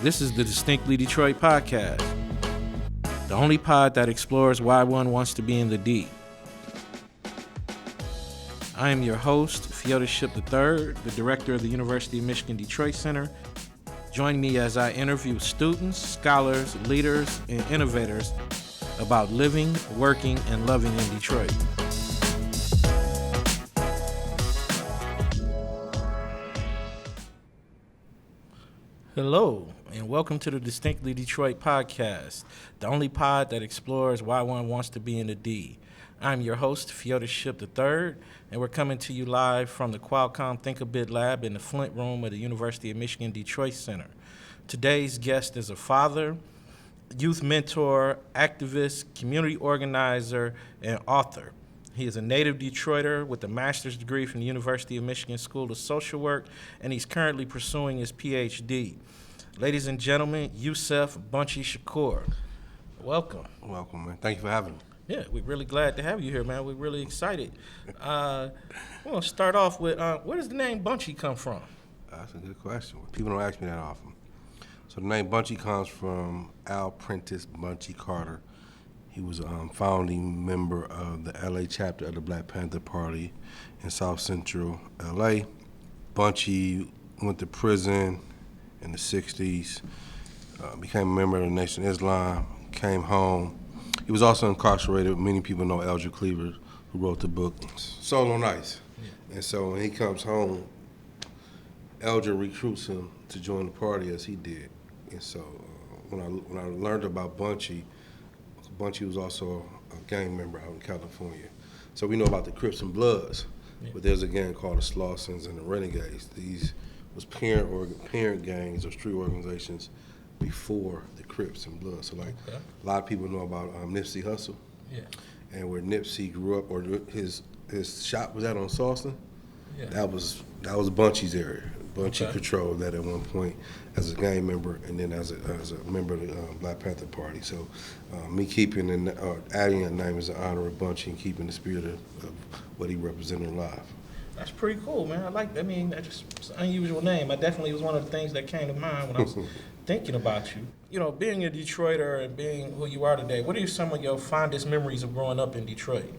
This is the Distinctly Detroit podcast, the only pod that explores why one wants to be in the D. I am your host, Yusef III, the director of the University of Michigan Detroit Center. Join me as I interview students, scholars, leaders, and innovators about living, working, and loving in Detroit. Hello, and welcome to the Distinctly Detroit podcast, the only pod that explores why one wants to be in the D. I'm your host, Yusef III, and we're coming to you live from the Qualcomm Think a Bit Lab in the Flint Room of the University of Michigan Detroit Center. Today's guest is a father, youth mentor, activist, community organizer, and author. He is a native Detroiter with a master's degree from the University of Michigan School of Social Work, and he's currently pursuing his PhD. Ladies and gentlemen, Yusef Bunchy Shakur. Welcome. Welcome, man. Thank you for having me. Yeah, we're really glad to have you here, man. We're really excited. We're going to start off with, where does the name Bunchy come from? That's a good question. People don't ask me that often. So the name Bunchy comes from Al Prentice Bunchy Carter. He was a founding member of the LA chapter of the Black Panther Party in South Central LA. Bunchy went to prison in the 60s, became a member of the Nation of Islam, came home. He was also incarcerated. Many people know Eldridge Cleaver, who wrote the book Soul on Ice. Yeah. And so when he comes home, Eldridge recruits him to join the party as he did. And so when I learned about Bunchy was also a gang member out in California. So we know about the Crips and Bloods, but there's a gang called the Slawsons and the Renegades. These was parent gangs or street organizations before the Crips and Bloods. So a lot of people know about Nipsey Hussle, and where Nipsey grew up, or his shop was out on Slawson. Yeah. That was Bunchy's area. Bunchy controlled that at one point as a gang member, and then as a member of the Black Panther Party. So me keeping adding a name as an honor of Bunchy and keeping the spirit of what he represented alive. That's pretty coul, man. I like that. I mean, it's an unusual name. I definitely was one of the things that came to mind when I was thinking about you. You know, being a Detroiter and being who you are today, what are some of your fondest memories of growing up in Detroit?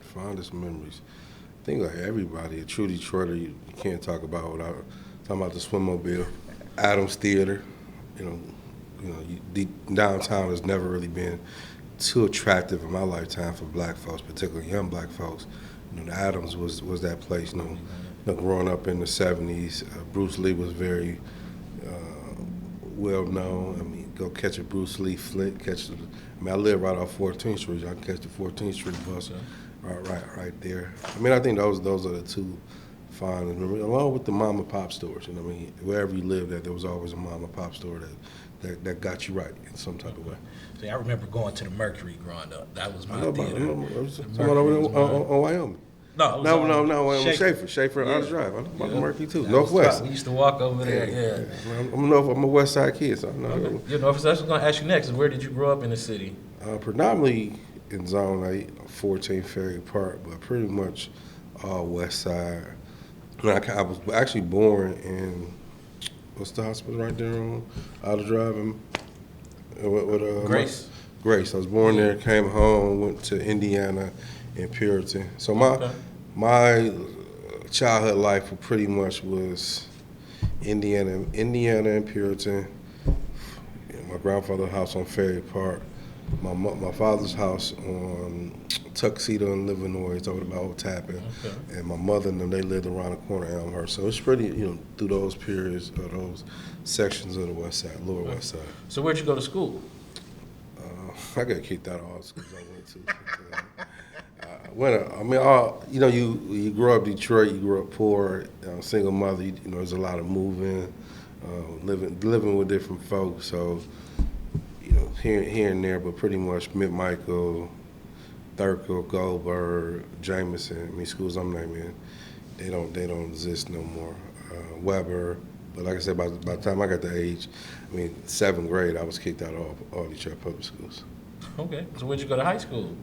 Fondest memories. I think like everybody, a true Detroiter, you can't talk about without talking about the Swimmobile, Adams Theater. Downtown has never really been too attractive in my lifetime for black folks, particularly young black folks. The Adams was that place. Growing up in the 70s, Bruce Lee was very well known. I mean, go catch a Bruce Lee flick. I live right off 14th Street. I can catch the 14th Street bus. Right there. I mean, I think those are the two fond memories, along with the mom and pop stores. I mean, wherever you lived at, there was always a mom and pop store that got you right in some type of way. See, I remember going to the Mercury growing up. That was my theater. Someone over on Wyoming. No, Wyoming. Schaefer Arts Drive. I know about the Mercury too. Northwest. We used to walk over there. I'm a West Side kid, so I know. You're Northwest. I was going to ask you next. Is where did you grow up in the city? Predominantly in Zone 8, 14 Ferry Park, but pretty much all West Side. I was actually born in, what's the hospital right there on Outer Drive? Grace. Grace. I was born there, came home, went to Indiana and Puritan. So my childhood life pretty much was Indiana and Puritan. My grandfather's house on Ferry Park. My father's house on Tuxedo and Livernois, over by Old Tappan, and my mother and them, they lived around the corner of Elmhurst. So it's pretty, through those periods or those sections of the West Side, Lower West Side. So where'd you go to school? I got kicked out of all schools I went to. You grow up Detroit, you grew up poor, single mother. There's a lot of moving, living with different folks. So. Here and there, but pretty much Mid-Michael, Thurkill, Goldberg, Jameson, schools I'm naming, they don't exist no more. Weber, but like I said, by the time I got the age, 7th grade, I was kicked out of all Detroit public schools. Okay, so where'd you go to high school?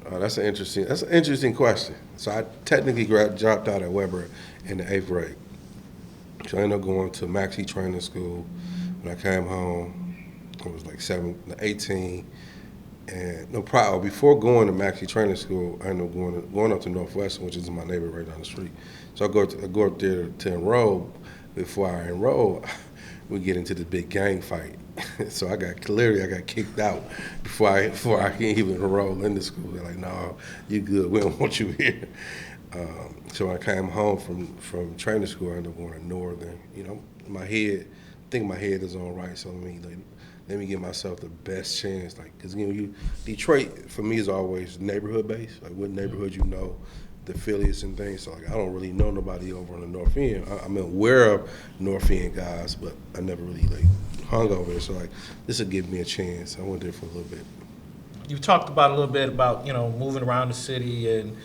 That's an interesting question. So I technically dropped out at Weber in the 8th grade. So I ended up going to Maxey Training School When I came home, I was like 18. And before going to Maxie Training School, I ended up going up to Northwestern, which is in my neighborhood right down the street. So I go up there to enroll. Before I enroll, we get into this big gang fight. So I got kicked out before I can even enroll in the school. They're like, "No, you good. We don't want you here." So when I came home from training school, I ended up going to Northern. I think my head is on right. So let me give myself the best chance. Because Detroit for me is always neighborhood based. Like what neighborhood the affiliates and things. So I don't really know nobody over on the North End. I'm aware of North End guys, but I never really hung over there. So this will give me a chance. I went there for a little bit. You talked about a little bit about moving around the city and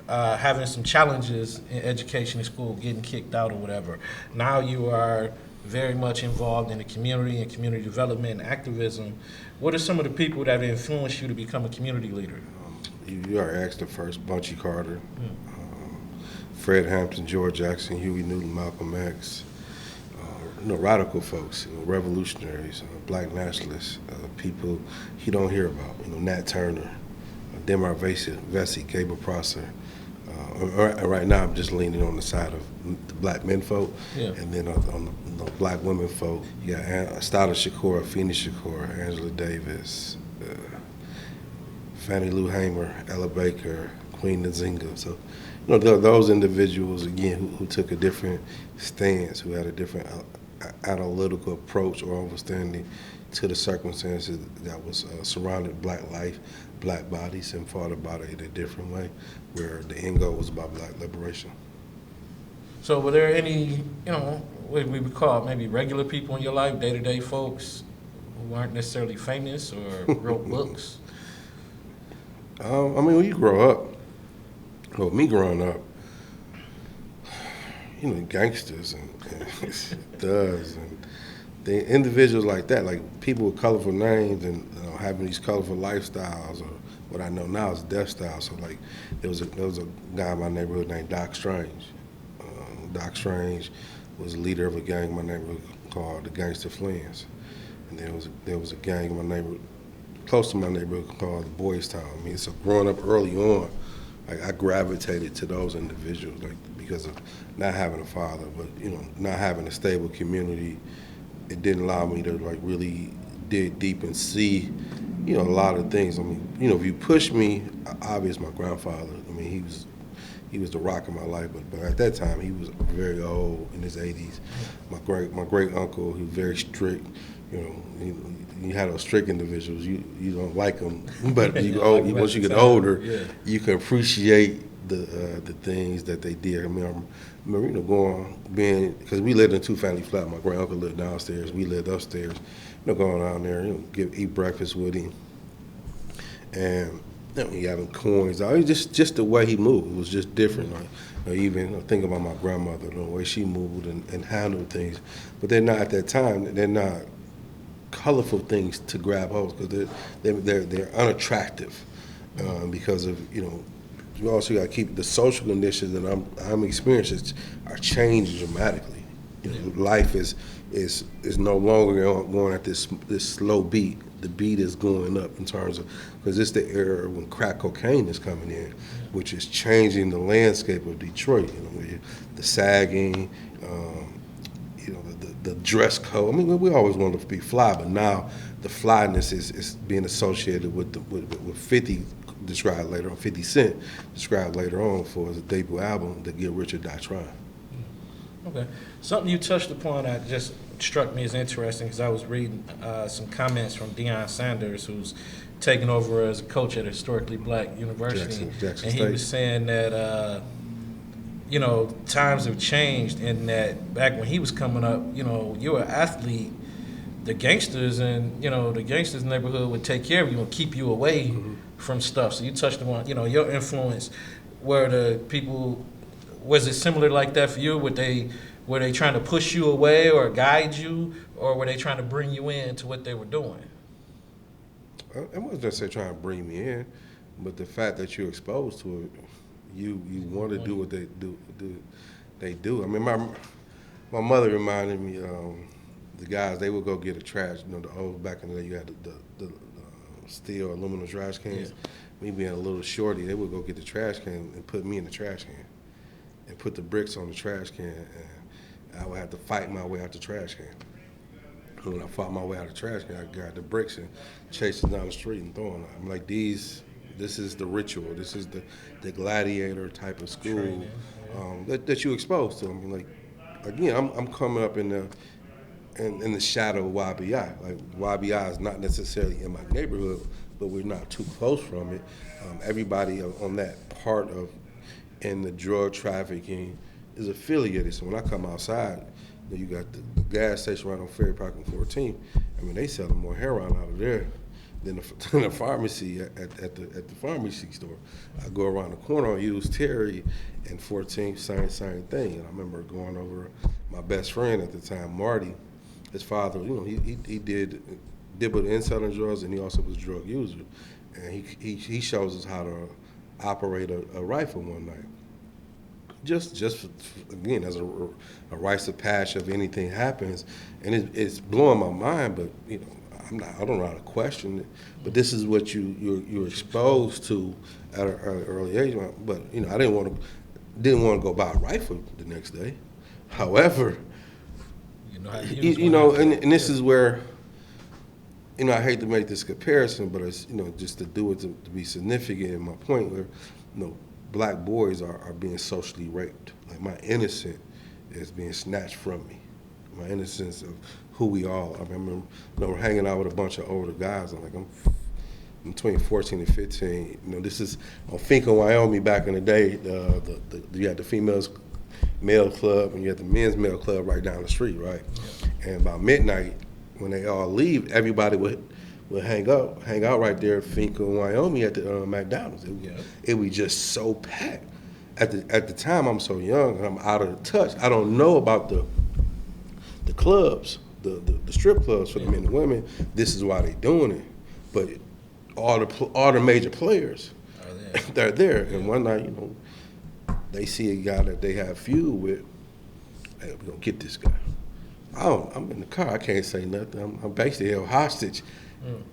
having some challenges in education in school, getting kicked out or whatever. Now you are very much involved in the community and community development and activism. What are some of the people that have influenced you to become a community leader? You are asked the first: Bunchy Carter, Fred Hampton, George Jackson, Huey Newton, Malcolm X. Radical folks, revolutionaries, black nationalists, people you don't hear about. Nat Turner, Demar Vesey, Gabriel Prosser. Right now, I'm just leaning on the side of the black men folk, and then on the black women folk, you got Shakur, Phoenix Shakur, Angela Davis, Fannie Lou Hamer, Ella Baker, Queen Nzinga. So, those individuals again who took a different stance, who had a different analytical approach or understanding to the circumstances that was surrounding black life, black bodies, and fought about it in a different way, where the end goal was about black liberation. So were there any, what we would call maybe regular people in your life, day-to-day folks who aren't necessarily famous or wrote books? When you grow up, me growing up, gangsters and thugs and the individuals like that, like people with colorful names and having these colorful lifestyles, or what I know now is death style. So there was a guy in my neighborhood named Doc Strange. Doc Strange was the leader of a gang in my neighborhood called the Gangster Flins, and there was a gang in my neighborhood close to my neighborhood called the Boys Town. So growing up early on, I gravitated to those individuals, because of not having a father, but not having a stable community. It didn't allow me to really dig deep and see, a lot of things. If you push me, obvious my grandfather. He was the rock of my life, but at that time he was very old, in his 80s. My great uncle, he was very strict. You had those strict individuals. You don't like them, but once you get older, you can appreciate the things that they did. I remember because we lived in a two-family flat. My great uncle lived downstairs. We lived upstairs. Going down there, eat breakfast with him, and he having coins. Just the way he moved, it was just different. Even think about my grandmother, the way she moved and handled things. But they're not at that time. They're not colorful things to grab hold, because they're unattractive because of you also got to keep the social conditions that I'm experiencing are changing dramatically. Life is no longer going at this slow beat. The beat is going up in terms of, because it's the era when crack cocaine is coming in, which is changing the landscape of Detroit. The sagging, the dress code. We always wanted to be fly, but now the flyness is being associated with 50 described later on, 50 Cent described later on for his debut album, The Get Rich or Die Trying. Okay. Something you touched upon that just struck me as interesting, because I was reading some comments from Deion Sanders, who's taken over as a coach at a historically black university. Jackson and he State. was saying that, times have changed, and that back when he was coming up, you were an athlete, the gangsters and, the gangsters neighborhood would take care of you and keep you away from stuff. So you touched on, your influence. Were the people, was it similar like that for you? Were they trying to push you away or guide you, or were they trying to bring you in to what they were doing? It wasn't necessarily trying to bring me in, but the fact that you're exposed to it, you want to do what they do. My mother reminded me, the guys, they would go get a trash. The old back in the day, you had the steel aluminum trash cans. Yeah. Me being a little shorty, they would go get the trash can and put me in the trash can and put the bricks on the trash can, and I would have to fight my way out the trash can. And when I fought my way out of the trash can, I got the bricks and chased them down the street and throwing them. I'm like, this is the ritual. This is the gladiator type of school that you exposed to. I mean, like, again, I'm coming up in the shadow of YBI. Like, YBI is not necessarily in my neighborhood, but we're not too close from it. Everybody on that part of in the drug trafficking is affiliated. So when I come outside, you got the gas station right on Ferry Park and 14th. I mean, they selling more heroin out of there than the pharmacy at the pharmacy store. I go around the corner on Hughes Terry and 14th, same thing. And I remember going over my best friend at the time, Marty. His father, he dibbled in selling drugs, and he also was a drug user. And he shows us how to operate a rifle one night. Just again, as a rites of passage, if anything happens, and it's blowing my mind. But I don't know how to question it. But this is what you're exposed to at an early age. But I didn't want to go buy a rifle the next day. However, and this is where I hate to make this comparison, but it's just to do it to be significant in my point where black boys are being socially raped. Like, my innocence is being snatched from me. My innocence of who we are. I remember hanging out with a bunch of older guys. I'm between 14 and 15. This is on Finca, Wyoming back in the day. You had the females male club and you had the men's male club right down the street, right? Yeah. And by midnight, when they all leave, everybody would hang out right there at Finca, Wyoming at the McDonald's. It was just so packed. At the time, I'm so young and I'm out of touch. I don't know about the clubs, the strip clubs for the men and women. This is why they doing it. But all the major players, they're there. And one night, they see a guy that they have feud with. Hey, we're gonna get this guy. I'm in the car. I can't say nothing. I'm basically held hostage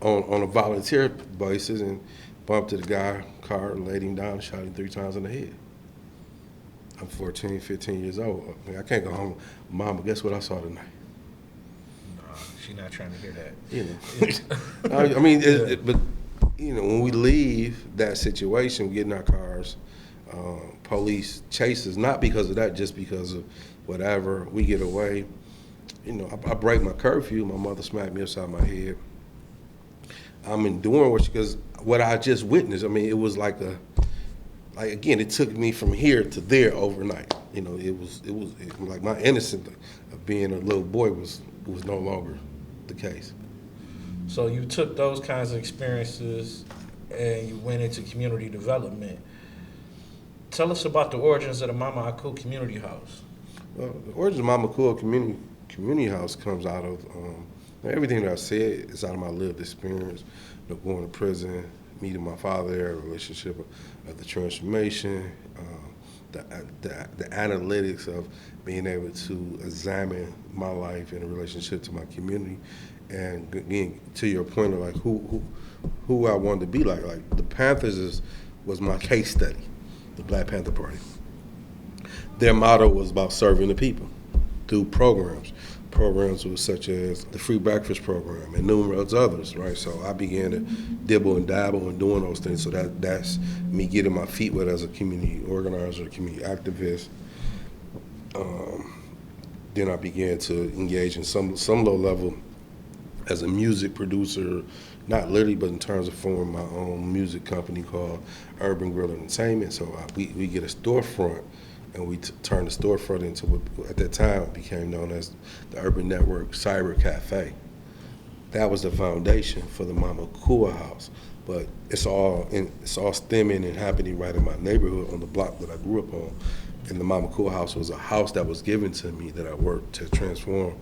on a volunteer basis, and bumped to the guy car, laid him down, shot him 3 times in the head. I'm 14, 15 years old. I can't go home. Mama, guess what I saw tonight? No, she's not trying to hear that. I mean, but when we leave that situation, we get in our cars. Police chase us, not because of that, just because of whatever. We get away. I break my curfew. My mother smacked me upside my head. I'm enduring because what I just witnessed. I mean, it was like again, it took me from here to there overnight. It was like my innocence of being a little boy was no longer the case. So you took those kinds of experiences and you went into community development. Tell us about the origins of the Mama Akul Community House. Well, the origins of Mama Akul Community House comes out of everything that I said is out of my lived experience. Going to prison, meeting my father there, relationship of the transformation, the analytics of being able to examine my life in relationship to my community, and again, to your point of like who I wanted to be like. Like the Panthers was my case study, the Black Panther Party. Their motto was about serving the people through programs. Programs was such as the free breakfast program and numerous others, right? So I began to dibble and dabble and doing those things. So that's me getting my feet wet as a community organizer, community activist. Then I began to engage in some low level as a music producer, not literally, but in terms of forming my own music company called Urban Grill Entertainment. So we get a storefront. And we turned the storefront into what, at that time, became known as the Urban Network Cyber Cafe. That was the foundation for the Mama Akul House. But it's all stemming and happening right in my neighborhood on the block that I grew up on. And the Mama Akul House was a house that was given to me that I worked to transform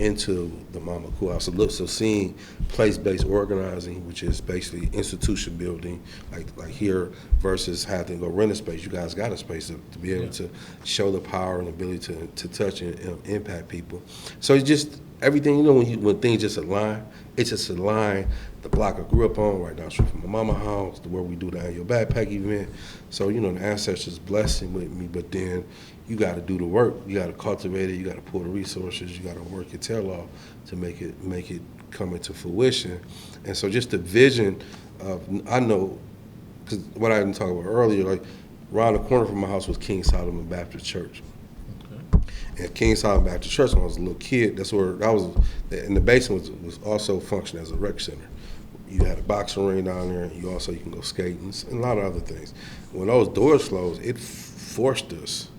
into the Mama Akul House. So seeing place-based organizing, which is basically institution building, like here, versus having to go rent a space. You guys got a space to be able to show the power and ability to touch and impact people. So it just, everything, when things just align, it just align. The block I grew up on, right down the street from my mama's house, to where we do the annual backpack event. So, the ancestors blessing with me, but then you got to do the work. You got to cultivate it. You got to pull the resources. You got to work your tail off to make it come into fruition. And so just the vision of, I know, because what I didn't talk about earlier, like around the corner from my house was King Solomon Baptist Church. And King Solomon Baptist Church, when I was a little kid, that's where that was. And the basement was also functioning as a rec center. You had a boxing ring down there. You can go skating and a lot of other things. When those doors closed, it forced us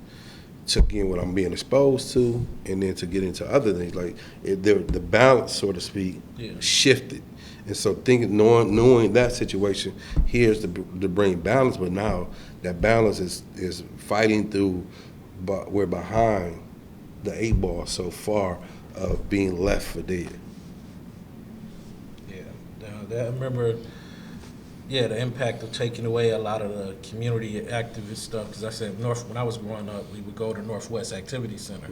to get what I'm being exposed to, and then to get into other things. Like the balance, so to speak, shifted. And so knowing that situation, here's to bring balance, but now that balance is fighting through, but we're behind the 8 ball so far of being left for dead. Yeah, I remember, the impact of taking away a lot of the community activist stuff. Because I said, when I was growing up, we would go to Northwest Activity Center,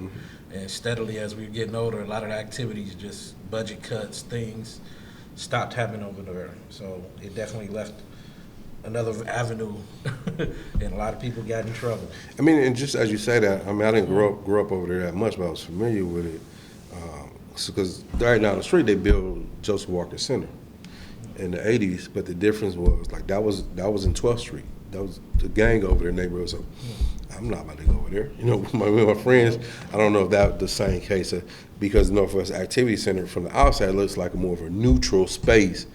and steadily as we were getting older, a lot of the activities, just budget cuts, things stopped happening over there. So it definitely left another avenue, and a lot of people got in trouble. I mean, and just as you say that, I mean, I didn't grow up over there that much, but I was familiar with it. Because right down the street, they built Joseph Walker Center in the 80s, but the difference was, like, that was in 12th Street. That was the gang over there, neighborhood. So I'm not about to go over there. My friends, I don't know if that was the same case, because Northwest Activity Center from the outside looks like more of a neutral space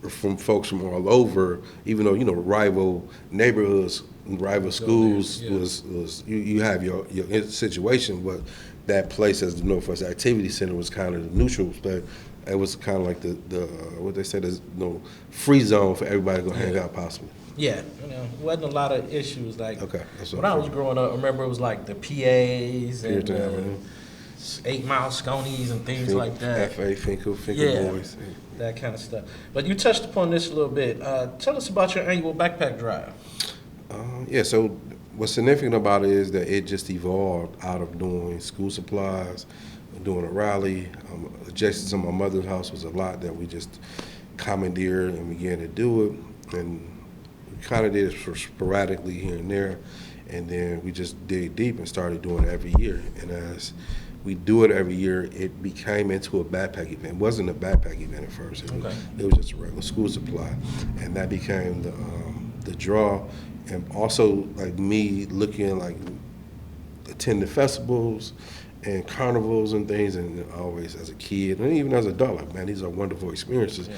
from folks from all over, even though, rival neighborhoods, rival schools was you have your situation, but that place as the Northwest Activity Center was kind of the neutral space. It was kind of like the what they said is free zone for everybody to go hang out possibly. Yeah, it wasn't a lot of issues. Like, that's when I was growing up, I remember it was like the PAs and 8 Mile Sconies and things like that. F.A. Finkel Boys. That kind of stuff. But you touched upon this a little bit. Tell us about your annual backpack drive. So what's significant about it is that it just evolved out of doing school supplies, doing a rally. Adjacent to my mother's house was a lot that we just commandeered and began to do it. And we kind of did it sporadically here and there. And then we just dig deep and started doing it every year. And as we do it every year, it became into a backpack event. It wasn't a backpack event at first. It was just a regular school supply. And that became the draw. And also, like, me looking, like, attending festivals and carnivals and things, and always as a kid and even as an adult, like, man, these are wonderful experiences.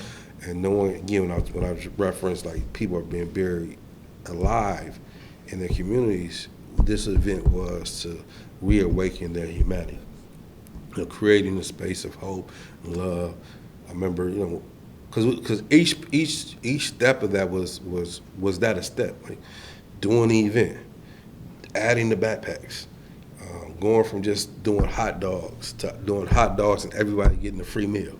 And knowing, again, when I referenced, like, people are being buried alive in their communities, this event was to reawaken their humanity, creating a space of hope and love. I remember, because each step of that was that a step, like doing the event, adding the backpacks, going from just doing hot dogs to doing hot dogs and everybody getting a free meal,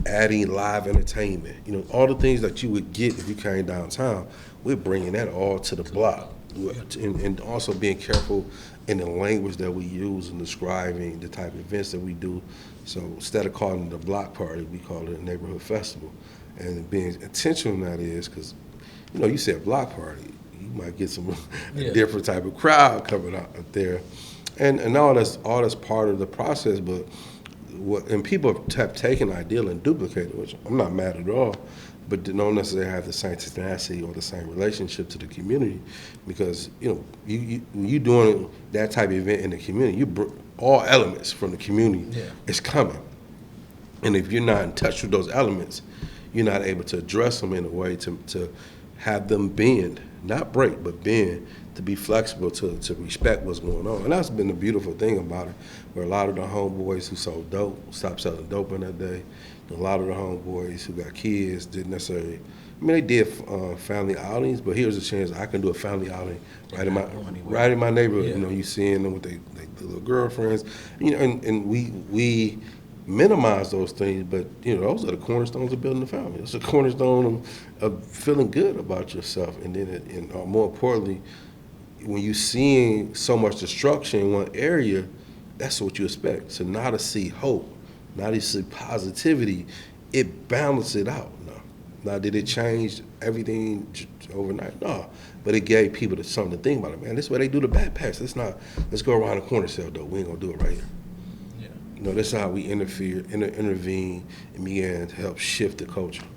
adding live entertainment, all the things that you would get if you came downtown. We're bringing that all to the block, and also being careful in the language that we use in describing the type of events that we do. So instead of calling it a block party, we call it a neighborhood festival. And being intentional in that is because, you say a block party, you might get a different type of crowd coming out there. And all that's part of the process, but people have taken the ideal and duplicated it, which I'm not mad at all, but don't necessarily have the same tenacity or the same relationship to the community, because you doing that type of event in the community, all elements from the community is coming, and if you're not in touch with those elements, you're not able to address them in a way to have them bend, not break, but bend, to be flexible, to respect what's going on. And that's been the beautiful thing about it, where a lot of the homeboys who sold dope stopped selling dope in that day. A lot of the homeboys who got kids didn't necessarily, they did family outings, but here's a chance I can do a family outing right in my neighborhood. You seeing them with their little girlfriends, and we minimize those things, but those are the cornerstones of building a family. It's a cornerstone of feeling good about yourself, and then more importantly, when you're seeing so much destruction in one area, that's what you expect. So now to see hope, now to see positivity, it balanced it out. Now, did it change everything overnight? No, but it gave people something to think about. It, man, this is where they do the backpacks. Let's go around the corner cell, though. We ain't going to do it right here. Yeah. You know, that's how we intervene, and began to help shift the culture.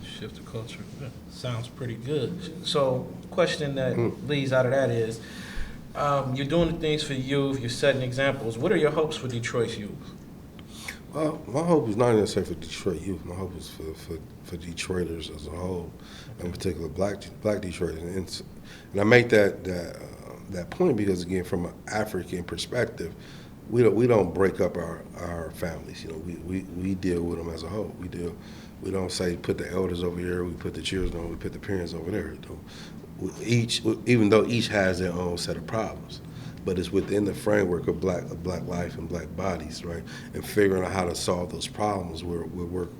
Shift the culture. Yeah. Sounds pretty good. So, question that leads out of that is, you're doing the things for youth, you're setting examples. What are your hopes for Detroit's youth? Well, my hope is not necessarily for Detroit youth. My hope is for Detroiters as a whole, in particular black Detroiters. And I make that point because, again, from an African perspective, we don't break up our families. You know, we deal with them as a whole. We don't say put the elders over here, we put the children over, we put the parents over there. Even though each has their own set of problems. But it's within the framework of black life and black bodies, right? And figuring out how to solve those problems, we're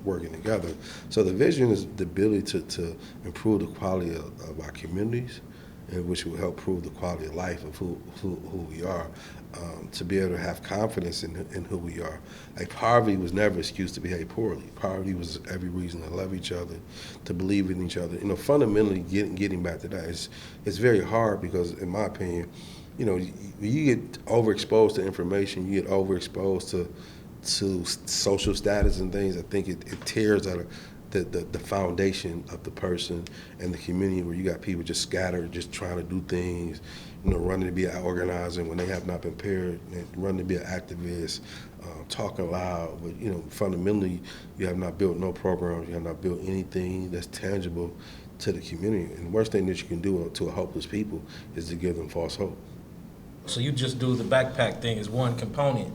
working together. So the vision is the ability to improve the quality of our communities, which will help improve the quality of life of who we are, to be able to have confidence in who we are. Like, poverty was never an excuse to behave poorly. Poverty was every reason to love each other, to believe in each other. You know, fundamentally, getting back to that, it's very hard because, in my opinion, you know, you get overexposed to information, you get overexposed to social status and things. I think it tears out the foundation of the person and the community, where you got people just scattered, just trying to do things, you know, running to be an organizer when they have not been paired, running to be an activist, talking loud. But, you know, fundamentally, you have not built no programs, you have not built anything that's tangible to the community. And the worst thing that you can do to a hopeless people is to give them false hope. So you just do the backpack thing as one component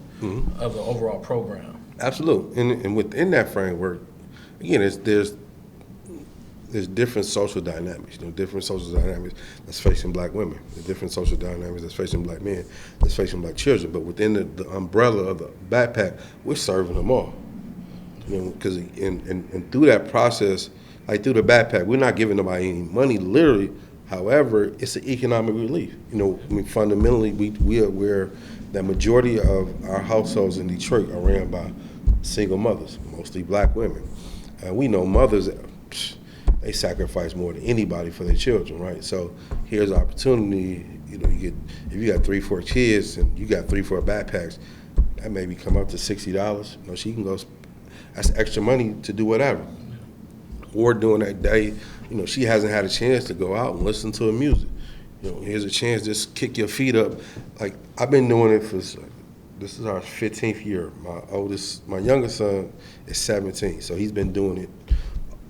of the overall program. Absolutely, and within that framework, again, there's different social dynamics. You know, different social dynamics that's facing black women. There's different social dynamics that's facing black men, that's facing black children. But within the umbrella of the backpack, we're serving them all. You know, because and through that process, like through the backpack, we're not giving nobody any money, literally. However, it's an economic relief. You know, I mean, fundamentally, we are aware that majority of our households in Detroit are ran by single mothers, mostly black women. And we know mothers, they sacrifice more than anybody for their children, right? So here's an opportunity. You know, if you got 3-4 kids and you got 3-4 backpacks, that maybe come up to $60. You know, she can go. That's extra money to do whatever. Or during that day, you know, she hasn't had a chance to go out and listen to her music. You know, here's a chance to just kick your feet up. Like, I've been doing it this is our 15th year. My youngest son is 17, so he's been doing it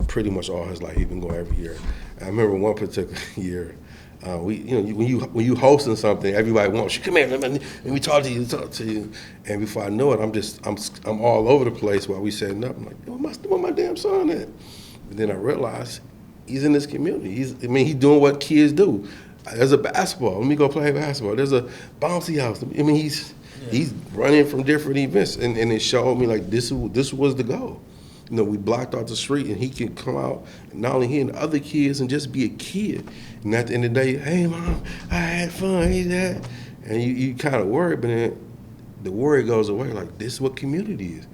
pretty much all his life. He's been going every year. I remember one particular year, when you hosting something, everybody wants you. Come here, let me talk to you. And before I know it, I'm all over the place while we setting up. I'm like, where my damn son at? But then I realized he's in this community. He's doing what kids do. There's a basketball. Let me go play basketball. There's a bouncy house. I mean, he's running from different events, and it showed me like this was the goal. You know, we blocked out the street, and he can come out, and not only he and other kids, and just be a kid. And at the end of the day, hey mom, I had fun. Hey dad, and you kind of worry, but then the worry goes away. Like, this is what community is.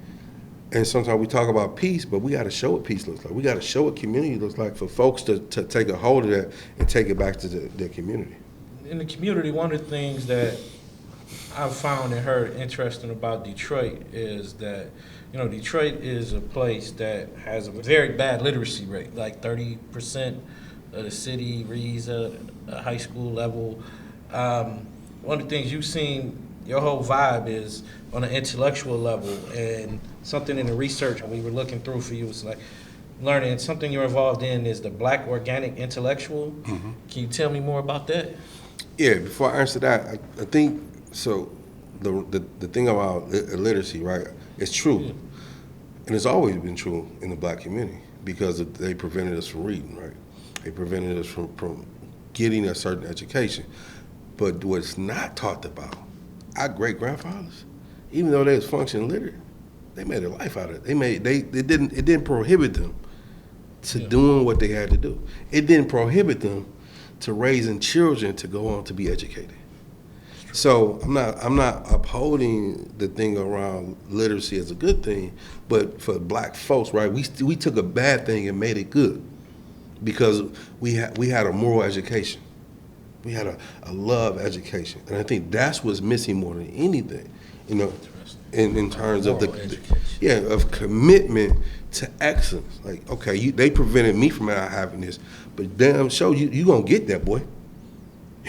And sometimes we talk about peace, but we got to show what peace looks like. We got to show what community looks like for folks to take a hold of that and take it back to their community. In the community, one of the things that I've found and heard interesting about Detroit is that, you know, Detroit is a place that has a very bad literacy rate. Like 30% of the city reads at a high school level. One of the things you've seen, your whole vibe is on an intellectual level, and something in the research we were looking through for you was like learning something you're involved in is the Black Organic Intellectual. Mm-hmm. Can you tell me more about that? Yeah, before I answer that, I think so. The thing about illiteracy, right? It's true, and it's always been true in the black community because they prevented us from reading, right? They prevented us from getting a certain education. But what's not talked about, our great grandfathers, even though they was functioning literate, they made a life out of it. It didn't prohibit them to doing what they had to do. It didn't prohibit them to raising children to go on to be educated. So I'm not upholding the thing around literacy as a good thing, but for black folks, right? We took a bad thing and made it good because we had a moral education. We had a love education, and I think that's what's missing more than anything, you know, in terms of of commitment to excellence. Like, okay, they prevented me from not having this, but damn show you gonna get that, boy.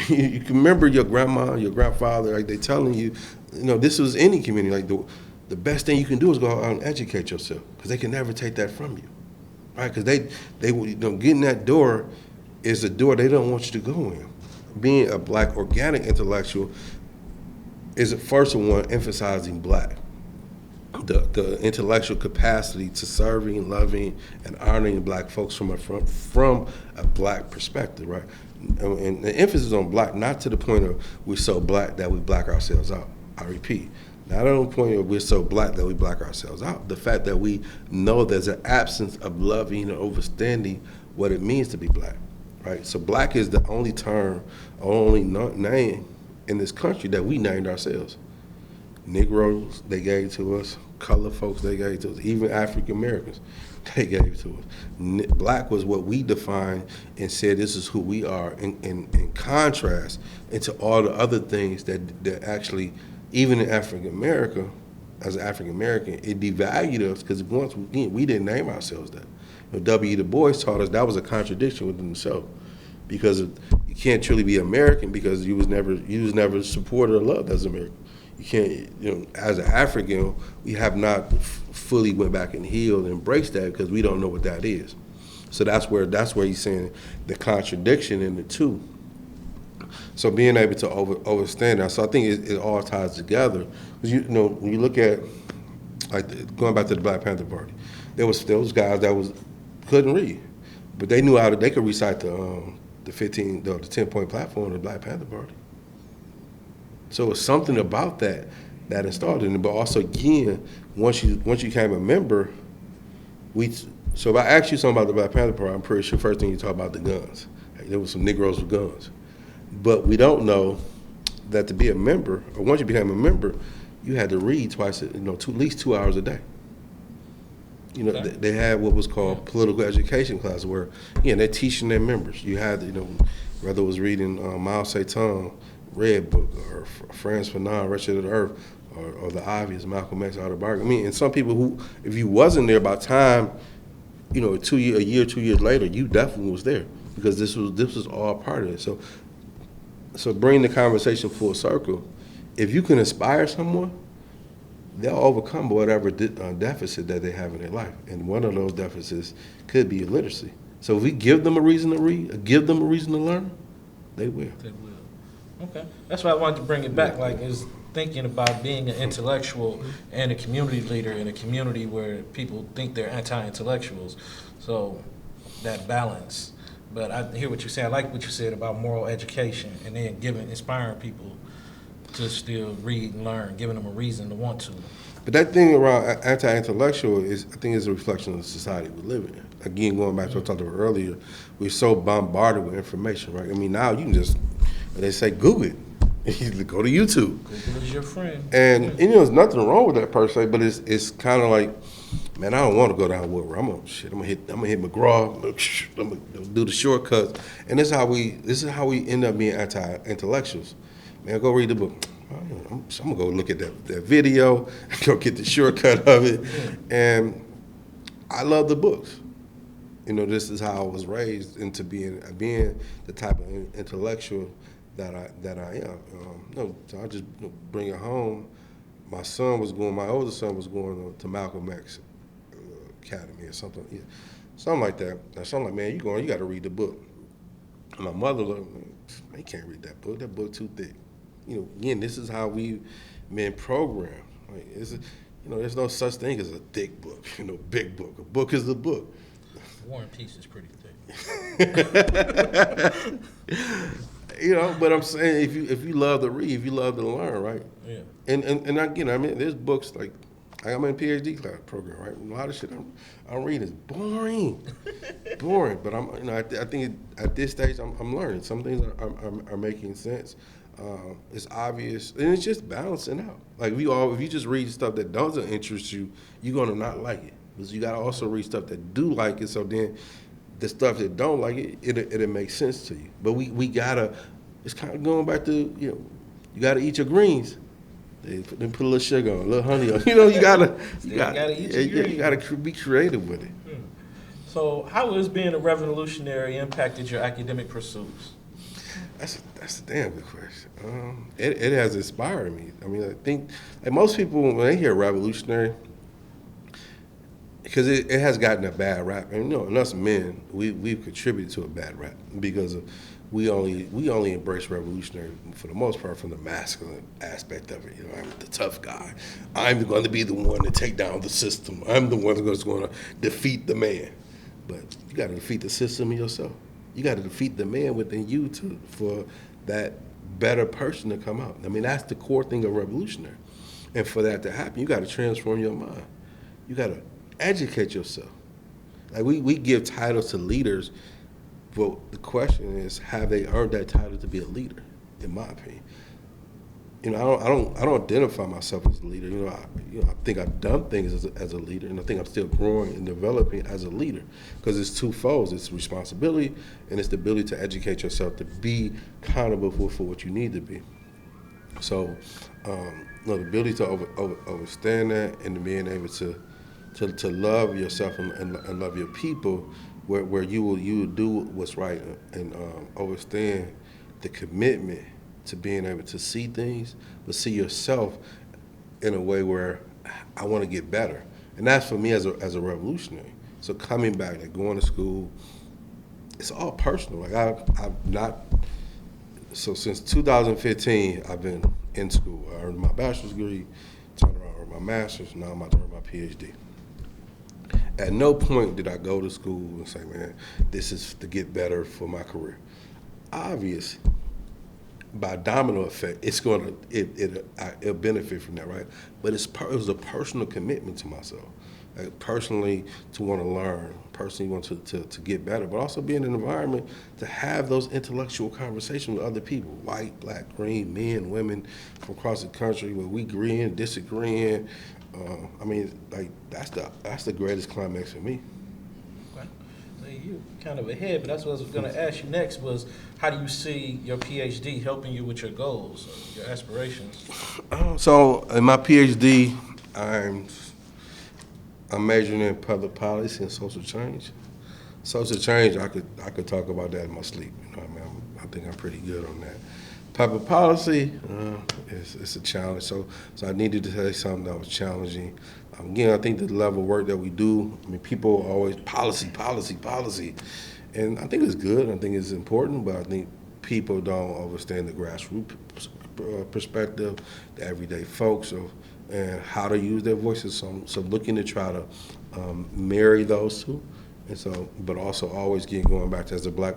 You can remember your grandma, your grandfather, like they telling you, this was any community. Like the best thing you can do is go out and educate yourself, because they can never take that from you, right? Because they getting that door is a door they don't want you to go in. Being a black organic intellectual is first of all emphasizing black, the intellectual capacity to serving, loving, and honoring black folks from a black perspective, right? And the emphasis on black, not to the point of we're so black that we black ourselves out. I repeat, not on the point of we're so black that we black ourselves out. The fact that we know there's an absence of loving and understanding what it means to be black. Right, so black is the only term, only name in this country that we named ourselves. Negroes, they gave to us. Colored folks, they gave to us. Even African Americans, they gave to us. Black was what we defined and said this is who we are. In contrast, into all the other things that actually, even in African America, as an African American, it devalued us because once again we didn't name ourselves that. W. Du Bois taught us that was a contradiction within itself, because you can't truly be American because you was never supported or loved as American. You can't, as an African, we have not fully went back and healed and embraced that because we don't know what that is. So that's where he's saying the contradiction in the two. So being able to understand that, so I think it all ties together. Because when you look at, like, going back to the Black Panther Party, there was guys that couldn't read, but they knew they could recite the 10-point platform of the Black Panther Party. So it's something about that installed in it. But also again, once you became a member, so if I ask you something about the Black Panther Party, I'm pretty sure first thing you talk about the guns. Like, there was some Negroes with guns, but we don't know that to be a member, or once you became a member, you had to read twice, at least 2 hours a day. Okay. They had what was called political education class, where, they're teaching their members. You had, whether it was reading Mao Zedong, Red Book, or Franz Fanon, Wretched of the Earth, or the obvious Malcolm X autobiography. And some people who, if you wasn't there by time, a year, 2 years later, you definitely was there, because this was all part of it. So bring the conversation full circle. If you can inspire someone, they'll overcome whatever deficit that they have in their life. And one of those deficits could be illiteracy. So if we give them a reason to read, give them a reason to learn, they will. They will. Okay. That's why I wanted to bring it back, is thinking about being an intellectual and a community leader in a community where people think they're anti-intellectuals. So that balance. But I hear what you're saying. I like what you said about moral education, and then inspiring people to still read and learn, giving them a reason to want to. But that thing around anti-intellectual is a reflection of the society we live in. Again, going back to what I talked about earlier, we're so bombarded with information, right? I mean, now you can just, they say, Google it. You go to YouTube. Google is your friend. And there's nothing wrong with that per se, but it's kind of like, man, I don't want to go down Woodward. I'm gonna hit McGraw. I'm gonna do the shortcuts. And this is how we end up being anti-intellectuals. Man, go read the book. I'm gonna go look at that video, go get the shortcut of it. And I love the books. This is how I was raised into being the type of intellectual that I am. So I just bring it home. My oldest son was going to Malcolm X Academy or something. Yeah, something like that. And so I'm like, man, you got to read the book. And my mother looked, man, you can't read that book. That book too thick. Again, this is how we've been programmed. Like, there's no such thing as a thick book, big book. A book is a book. War and Peace is pretty thick. But I'm saying if you love to read, if you love to learn, right? Yeah. And again, I mean, there's books like I'm in a PhD class program, right? A lot of shit I'm reading is boring, boring. But I think at this stage I'm learning. Some things are making sense. It's obvious, and it's just balancing out. Like if you just read stuff that doesn't interest you, you're gonna not like it. Because you gotta also read stuff that do like it. So then, the stuff that don't like it, it'll make sense to you. But we gotta. It's kind of going back to you gotta eat your greens. Then put a little sugar on, a little honey on. You gotta you gotta be creative with it. So, how has being a revolutionary impacted your academic pursuits? That's a damn good question. It has inspired me. I mean, I think like most people when they hear revolutionary, because it has gotten a bad rap, and and us men we've contributed to a bad rap because of we only embrace revolutionary for the most part from the masculine aspect of it. I'm the tough guy. I'm going to be the one to take down the system. I'm the one that's going to defeat the man. But you got to defeat the system in yourself. You got to defeat the man within you for that better person to come out. I mean, that's the core thing of revolutionary. And for that to happen, you got to transform your mind. You got to educate yourself. Like we give titles to leaders, but the question is, have they earned that title to be a leader? In my opinion, I don't identify myself as a leader. I think I've done things as a leader, and I think I'm still growing and developing as a leader because it's twofold. It's responsibility and it's the ability to educate yourself to be accountable for what you need to be. So, the ability to understand that and being able to love yourself and love your people, where you will do what's right and understand the commitment to being able to see things, but see yourself in a way where I want to get better, and that's for me as a revolutionary. So coming back, like going to school, it's all personal. Like I've not. So since 2015, I've been in school. I earned my bachelor's degree, turned around, earned my master's. Now I'm about to earn my PhD. At no point did I go to school and say, man, this is to get better for my career. Obviously, by domino effect, it's going to it'll benefit from that, right? But it was a personal commitment to myself, like personally to want to learn, personally want to get better, but also be in an environment to have those intellectual conversations with other people, white, black, green, men, women from across the country, where we agreeing, disagreeing. I mean, like that's the greatest climax for me. Okay. So you kind of ahead, but that's what I was going to ask you next was, how do you see your PhD helping you with your goals, your aspirations? So in my PhD, I'm majoring in public policy and social change. Social change, I could talk about that in my sleep. I think I'm pretty good on that. Public policy, it's a challenge. So I needed to say something that was challenging. Again, I think the level of work that we do, I mean, people always policy, and I think it's good. I think it's important, but I think people don't understand the grassroots perspective, the everyday folks, and how to use their voices. So looking to try to marry those two, and so, but also always going back to as a black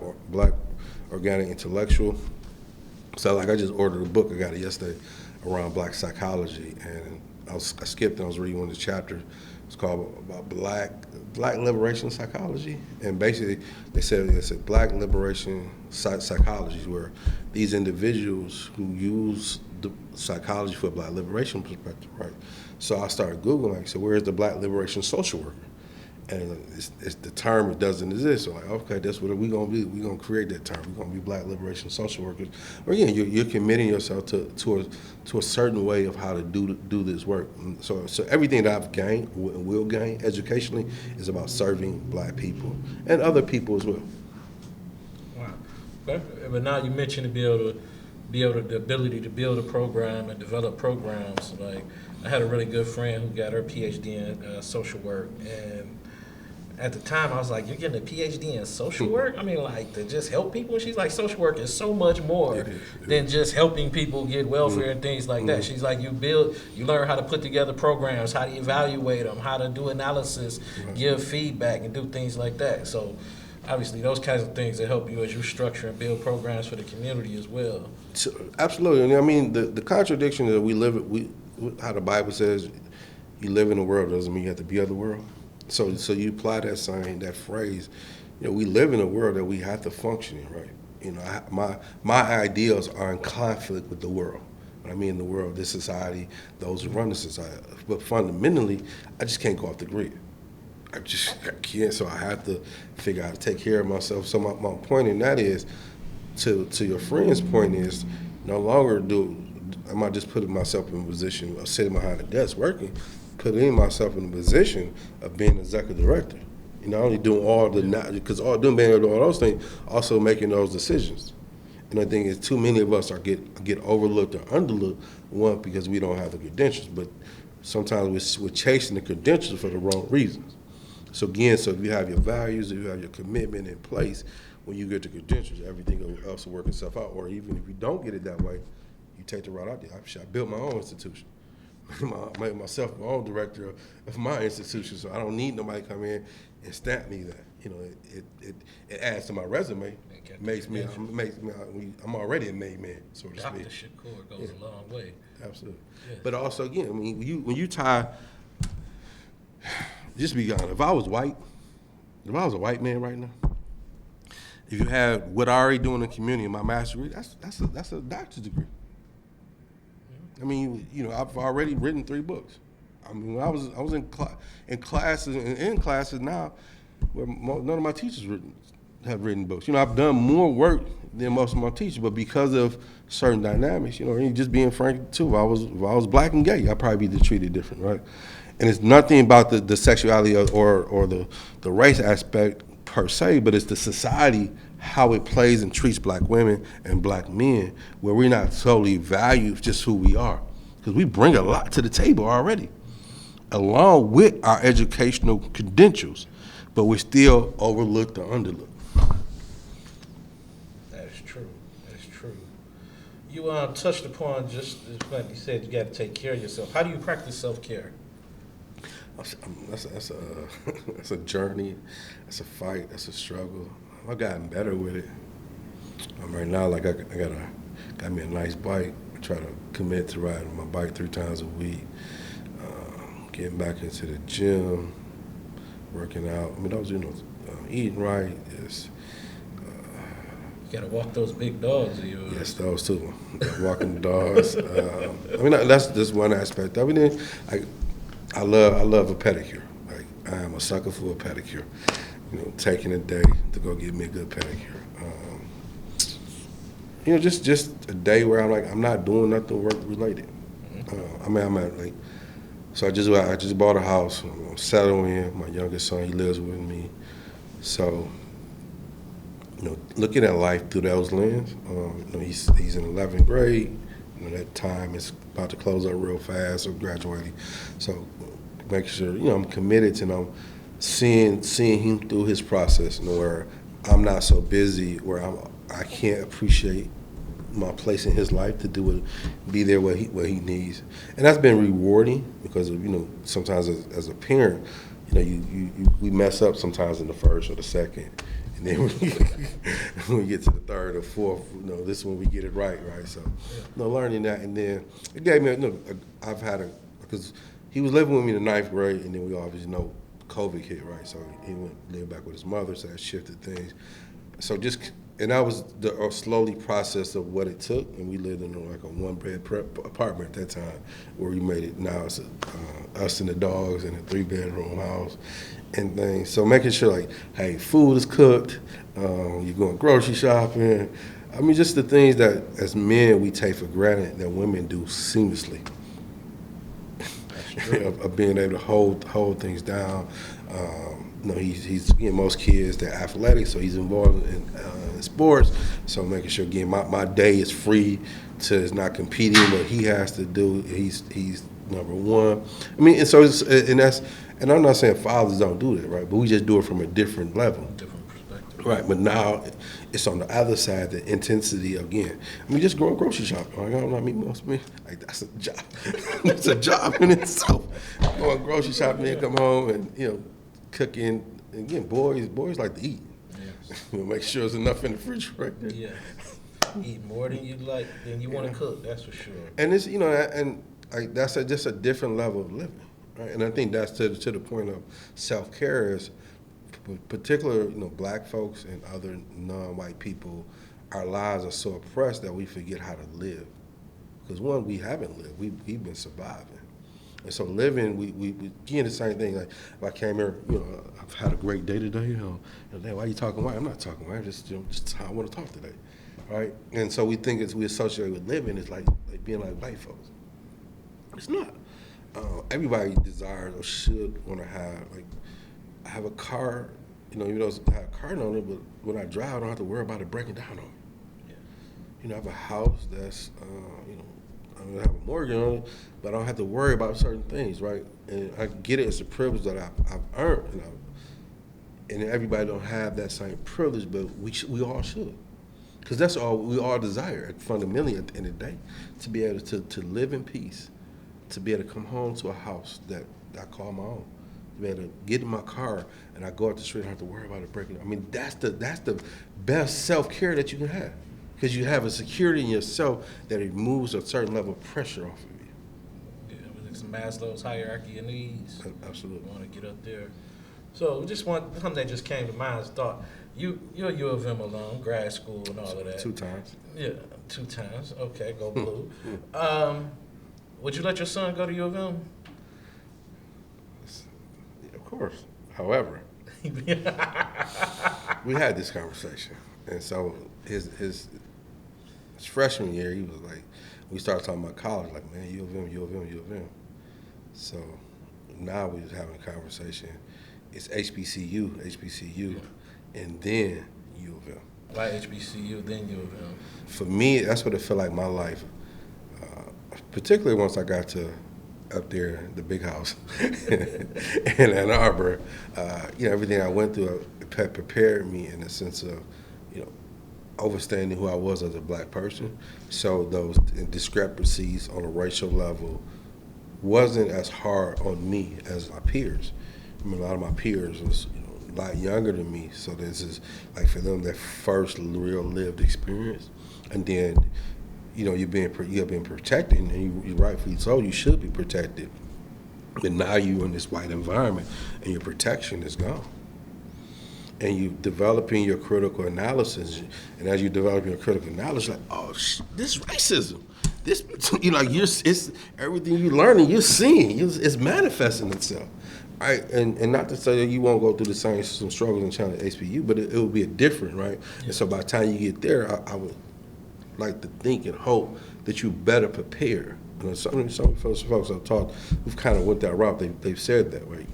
organic intellectual. So like I just ordered a book, I got it yesterday, around black psychology, and I skipped and I was reading one of the chapters. It's called about black liberation psychology, and basically they said it's a black liberation psychology where these individuals who use the psychology for a black liberation perspective, right? So I started Googling, like, so where's the black liberation social worker? And it's the term, it doesn't exist. So like, okay, that's what we're gonna be. We're gonna create that term. We're gonna be black liberation social workers. Or again, you're committing yourself to a certain way of how to do this work. And so everything that I've gained and will gain educationally is about serving black people and other people as well. Wow. Okay. But now you mentioned the ability to build a program and develop programs. Like I had a really good friend who got her PhD in social work, and at the time, I was like, you're getting a PhD in social work? I mean, like, to just help people? She's like, social work is so much more than just helping people get welfare and things like that. She's like, you learn how to put together programs, how to evaluate them, how to do analysis, give feedback, and do things like that. So, obviously, those kinds of things that help you as you structure and build programs for the community as well. So, absolutely. I mean, the contradiction that how the Bible says, you live in the world doesn't mean you have to be of the world. So you apply that phrase, we live in a world that we have to function in, right? You know, my ideals are in conflict with the world. When I mean the world, this society, those who run the society. But fundamentally, I just can't go off the grid. I can't. So I have to figure out how to take care of myself. So my point in that is, to your friend's point is, no longer am I just putting myself in a position of sitting behind a desk working, putting myself in a position of being executive director. You know, only doing because being able to do all those things, also making those decisions. And the thing is, too many of us get overlooked or underlooked, one, because we don't have the credentials, but sometimes we're chasing the credentials for the wrong reasons. So again, if you have your values, if you have your commitment in place, when you get the credentials, everything else will work itself out. Or even if you don't get it that way, you take the route out there. I built my own institution. I made myself my own director of my institution, so I don't need nobody to come in and stamp me that. You know, it adds to my resume. I'm already a made man, so to speak. Dr. Shakur goes a long way. Absolutely. Yes. But also, again, I mean, when you tie, just to be honest, if I was a white man right now, if you had what I already do in the community, my master's degree, that's a doctor's degree. I mean, you know, I've already written 3 books. I mean, I was in classes now where none of my teachers have written books. You know, I've done more work than most of my teachers, but because of certain dynamics, you know, and just being frank too, if I was black and gay, I'd probably be treated different, right? And it's nothing about the sexuality or the race aspect per se, but it's the society, how it plays and treats black women and black men, where we're not solely valued just who we are. Because we bring a lot to the table already, along with our educational credentials, but we're still overlooked or underlooked. That's true. That's true. You touched upon, just like you said, you got to take care of yourself. How do you practice self-care? That's a journey. That's a fight. That's a struggle. I've gotten better with it. Right now, like I got me a nice bike. I try to commit to riding my bike 3 times a week. Getting back into the gym, working out. I mean, those, you know, eating right is. You gotta walk those big dogs of yours. Yes, those too. Walking the dogs. I mean, that's just one aspect of it. I love a pedicure. Like, I am a sucker for a pedicure. You know, taking a day to go get me a good pedicure. You know, just a day where I'm not doing nothing work related. I mean, I'm at so I just bought a house. I'm settling in. My youngest son, he lives with me. So, you know, looking at life through those lens. You know, he's in 11th grade. You know, that time is about to close up real fast. So graduating. So, making sure, you know, I'm committed to, you know, seeing him through his process, you know, where I'm not so busy, where I can't appreciate my place in his life to be there where he needs, and that's been rewarding because of, you know, sometimes as a parent, you know, we mess up sometimes in the first or the second, and then when we get to the third or fourth, you know, this is when we get it right. So, you know, learning that, and then it gave me, because he was living with me in the 9th grade, and then we obviously know COVID hit, right? So he went live back with his mother, so that shifted things. So and that was the slowly process of what it took, and we lived in like a 1-bed apartment at that time, where we made it. Now it's us and the dogs in a 3-bedroom house and things. So making sure, like, hey, food is cooked, you're going grocery shopping. I mean, just the things that as men we take for granted that women do seamlessly. Of being able to hold things down. You know, he's getting most kids, they're athletic, so he's involved in sports. So making sure, again, my day is free to not competing what he has to do. He's number one. I mean, and so and I'm not saying fathers don't do that, right? But we just do it from a different level. Different perspective. Right, but now it's on the other side, the intensity again. I mean, just going grocery shopping. Like, I don't know, I mean, most men, like, that's a job. It's a job in itself. Going grocery shopping, then come home and, you know, cooking. And again, boys like to eat. Yes. You know, make sure there's enough in the refrigerator. Yeah. Eat more than you like, than you want to cook. That's for sure. And it's, you know, and that's just a different level of living, right? And I think that's to the point of self-care is, particular, you know, black folks and other non-white people our lives are so oppressed that we forget how to live. Because one, we haven't lived. We've been surviving. And so living, we again, the same thing. Like, if I came here, I've had a great day today. Why are you talking white? I'm not talking white. Just how I want to talk today, right? And so we think we associate with living is like being like white folks. It's not. Everybody desires or should want to have, like, I have a car, even though I have a car on it, but when I drive, I don't have to worry about it breaking down on me. Yeah. I have a house that's, I don't have a mortgage on it, but I don't have to worry about certain things, right? And I get it as a privilege that I've earned, and everybody don't have that same privilege, but we all should. Because that's all we all desire, fundamentally, at the end of the day, to be able to live in peace, to be able to come home to a house that I call my own, to be able to get in my car and I go out the street and I don't have to worry about it breaking. I mean, that's the best self-care that you can have, because you have a security in yourself that it removes a certain level of pressure off of you. Yeah, with some Maslow's hierarchy of needs. Absolutely. I want to get up there. So just something that just came to mind is thought. You're a U of M alum, grad school and all of that. 2 times. Yeah, 2 times. Okay, go blue. Would you let your son go to U of M? Yeah, of course. However, we had this conversation, and so his freshman year, he was like, we started talking about college, like, man, U of M, U of M, U of M. So now we're just having a conversation. It's HBCU, and then U of M. Why HBCU, then U of M? For me, that's what it felt like my life, particularly once I got to up there, the big house in Ann Arbor. Everything I went through prepared me in the sense of, understanding who I was as a black person. So those discrepancies on a racial level wasn't as hard on me as my peers. I mean, a lot of my peers was a lot younger than me, so this is like for them their first real lived experience. And then, you're being protected, and you rightfully so, you should be protected. But now you're in this white environment, and your protection is gone. And you developing your critical analysis, and as you develop your critical analysis, like, oh, this racism, this, it's everything you're learning, you're seeing, it's manifesting itself. Right, and not to say that you won't go through the same struggles and challenges at HBU, but it will be a different, right? Yeah. And so by the time you get there, I would like to think and hope that you better prepare. Some folks I've talked who've kind of went that route, they've said that, right?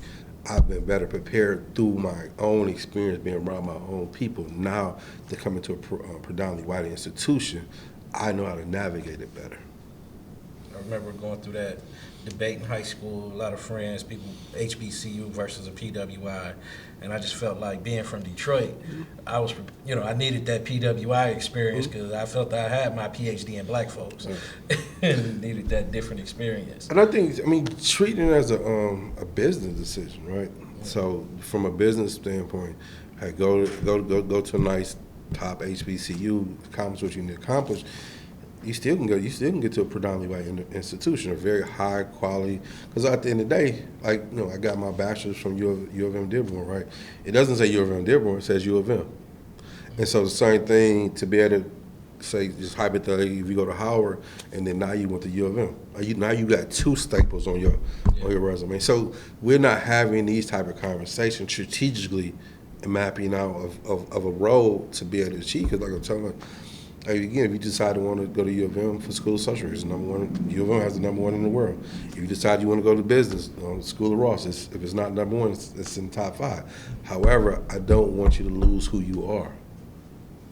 I've been better prepared through my own experience being around my own people. Now to come into a predominantly white institution, I know how to navigate it better. I remember going through that debate in high school, a lot of friends, people, HBCU versus a PWI, and I just felt like being from Detroit, I was, I needed that PWI experience because I felt that I had my PhD in black folks and needed that different experience. And I think, treating it as a business decision, right? Yeah. So from a business standpoint, hey, go to a nice top HBCU, accomplish what you need to accomplish. You still can get to a predominantly white institution, a very high quality. Because at the end of the day, I got my bachelor's from U of M Dearborn, right? It doesn't say U of M Dearborn, it says U of M. And so the same thing to be able to say, just hypothetically, if you go to Howard and then now you went to U of M, now you got 2 staples on your resume. So we're not having these type of conversations strategically and mapping out of a road to be able to achieve. Because like I'm telling you, again, if you decide to want to go to U of M for School of Social Work, it's #1. U of M has the #1 in the world. If you decide you want to go to business, School of Ross, if it's not #1, it's in the top 5. However, I don't want you to lose who you are.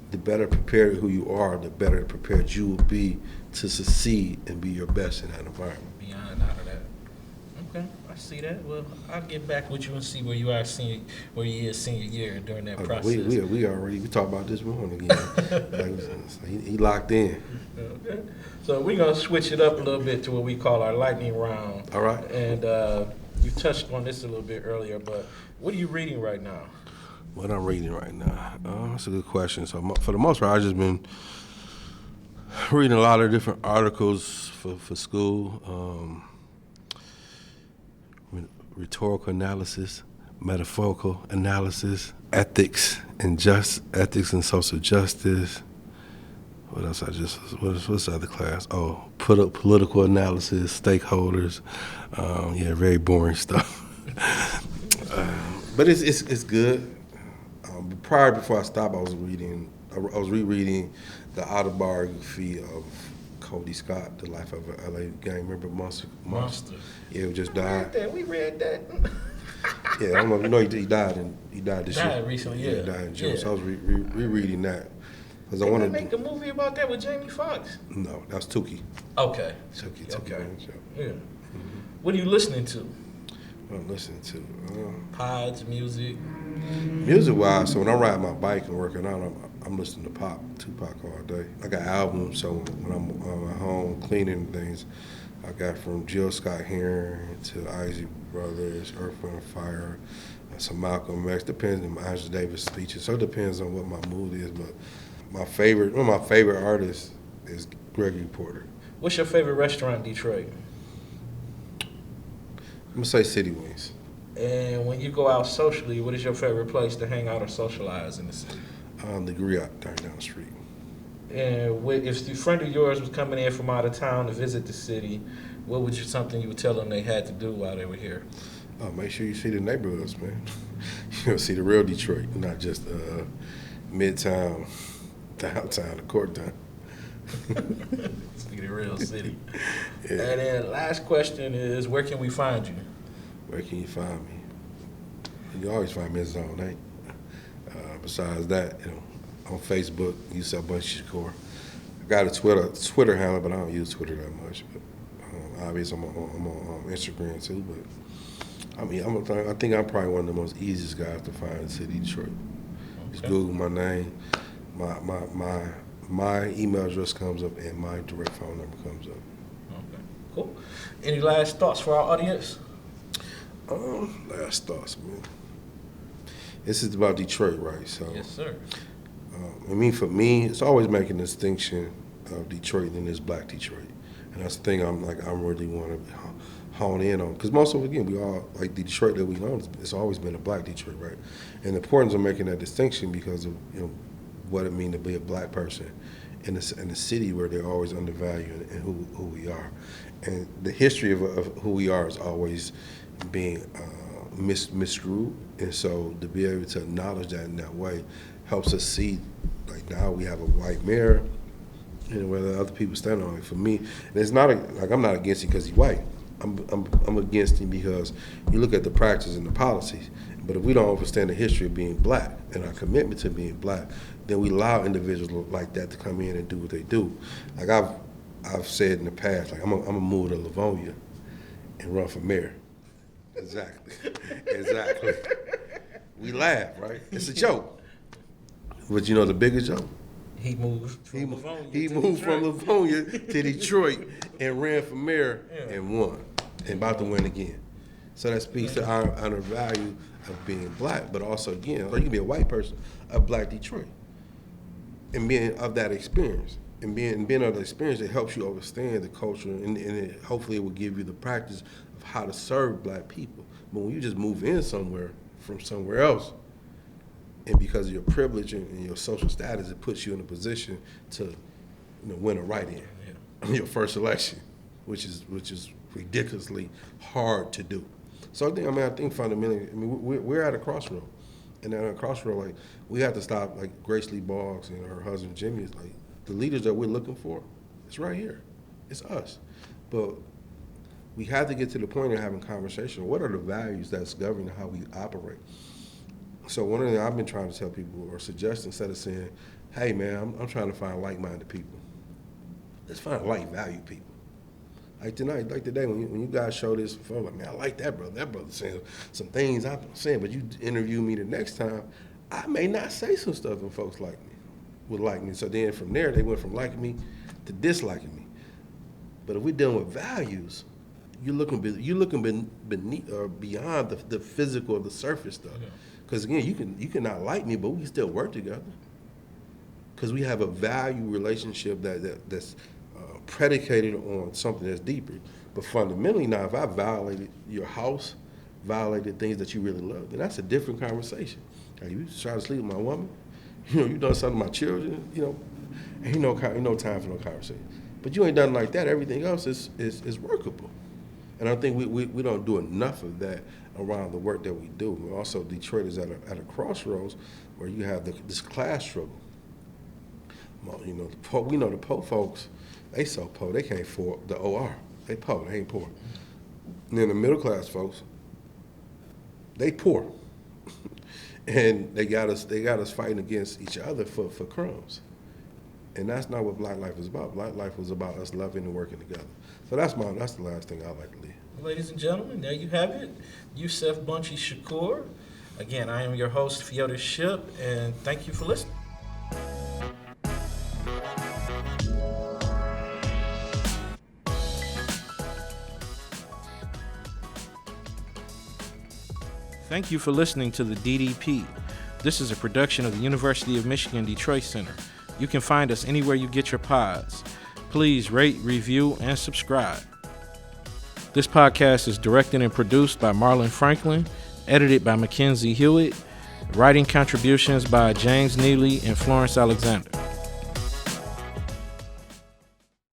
The better prepared who you are, the better prepared you will be to succeed and be your best in that environment. Beyond out of that. Okay, I see that. Well, I'll get back with you and see where you are senior year during that process. We talked about this morning again. He locked in. Okay. So we're gonna switch it up a little bit to what we call our lightning round. All right. And you touched on this a little bit earlier, but what are you reading right now? What I'm reading right now? That's a good question. So for the most part, I've just been reading a lot of different articles for school. Rhetorical analysis, metaphorical analysis, ethics and social justice, What else what's the other class? Oh, political analysis, stakeholders. Yeah, very boring stuff. But it's good. Before I stopped, I was rereading the autobiography of Cody Scott, The Life of an LA Gang Member, Monster. Yeah, who just died. We read that. Yeah, I don't know if you know he died this year. Died recently, yeah. He died in June. Yeah. So I was rereading that because I Didn't wanted they make a movie about that with Jamie Foxx? No, that was Tukey. Okay. Tukey. Okay. Show. Yeah. What are you listening to? What I'm listening to. Pods, music. Music wise, so when I'm riding my bike and working out, I'm listening to Tupac all day. I got albums, so when I'm at home cleaning things, I got from Jill Scott Heron to Isley Brothers, Earth, Wind & Fire, some Malcolm X. Depends on Miles Davis speeches, so it depends on what my mood is. But one of my favorite artists is Gregory Porter. What's your favorite restaurant in Detroit? I'm gonna say City Wings. And when you go out socially, what is your favorite place to hang out or socialize in the city? The Griot down the street. And if a friend of yours was coming in from out of town to visit the city, what would something you would tell them they had to do while they were here? Make sure you see the neighborhoods, man. You know, see the real Detroit, not just Midtown, downtown, or Courtown. See the real city. Yeah. And then last question is, where can we find you? Where can you find me? You always find me in Zone 8. Besides that, on Facebook, Yusef Bunchy Shakur. I got a Twitter handle, but I don't use Twitter that much. But obviously, I'm on Instagram too. But I mean, I think I'm probably one of the most easiest guys to find in the city of Detroit. Okay. Just Google my name, my email address comes up, and my direct phone number comes up. Okay, cool. Any last thoughts for our audience? Last thoughts, man. This is about Detroit, right? So, yes, sir. For me, it's always making a distinction of Detroit and this black Detroit, and that's the thing I'm really want to hone in on, because most of it, again, we all like the Detroit that we know. It's always been a black Detroit, right? And the importance of making that distinction because of what it means to be a black person in a city where they're always undervalued and who we are, and the history of who we are is always being misconstrued, and so to be able to acknowledge that in that way helps us see, like now we have a white mayor, and whether other people stand on it. For me, and it's not I'm not against him because he's white. I'm against him because you look at the practice and the policies. But if we don't understand the history of being black and our commitment to being black, then we allow individuals like that to come in and do what they do. Like I've said in the past, like I'm gonna move to Livonia and run for mayor. Exactly. We laugh, right? It's a joke. But you know the biggest joke? He moved from Livonia to Detroit and ran for mayor and won and about to win again. So that speaks to our value of being black, but also, again, you can be a white person of black Detroit and being of that experience. And being of the experience, it helps you understand the culture, and hopefully it will give you the practice of how to serve black people. But when you just move in somewhere from somewhere else, and because of your privilege and your social status, it puts you in a position to win a write-in on your first election, which is ridiculously hard to do. So I think fundamentally, we're at a crossroad, and at a crossroad, like we have to stop. Like Grace Lee Boggs and her husband Jimmy is like the leaders that we're looking for. It's right here, it's us, but we have to get to the point of having conversation. What are the values that's governing how we operate? So one of the things I've been trying to tell people or suggest, instead of saying, "Hey man, I'm trying to find like-minded people," let's find like-value people. Like tonight, like today, when you guys show this, I'm like, man, I like that brother. That brother saying some things I'm saying, but you interview me the next time, I may not say some stuff and folks would like me. So then from there, they went from liking me to disliking me. But if we're dealing with values, you're looking beneath or beyond the physical or the surface stuff. Because again, you can not like me, but we can still work together. Because we have a value relationship that's predicated on something that's deeper. But fundamentally now, if I violated your house, violated things that you really love, then that's a different conversation. Like, you try to sleep with my woman, You done something to my children, ain't no time for no conversation. But you ain't done like that. Everything else is workable. And I think we don't do enough of that around the work that we do. Also, Detroit is at a crossroads where you have this class struggle. Well, we know the poor folks, they so poor, they can't afford the OR. They poor, they ain't poor. And then the middle class folks, they poor. And they got us fighting against each other for crumbs. And that's not what Black life is about. Black life was about us loving and working together. So that's the last thing I'd like to leave. Ladies and gentlemen, there you have it. Yusef, Bunchy, Shakur. Again, I am your host, Yusef, and thank you for listening. Thank you for listening to the DDP. This is a production of the University of Michigan Detroit Center. You can find us anywhere you get your pods. Please rate, review, and subscribe. This podcast is directed and produced by Marlon Franklin, edited by Mackenzie Hewitt, writing contributions by James Neely and Florence Alexander.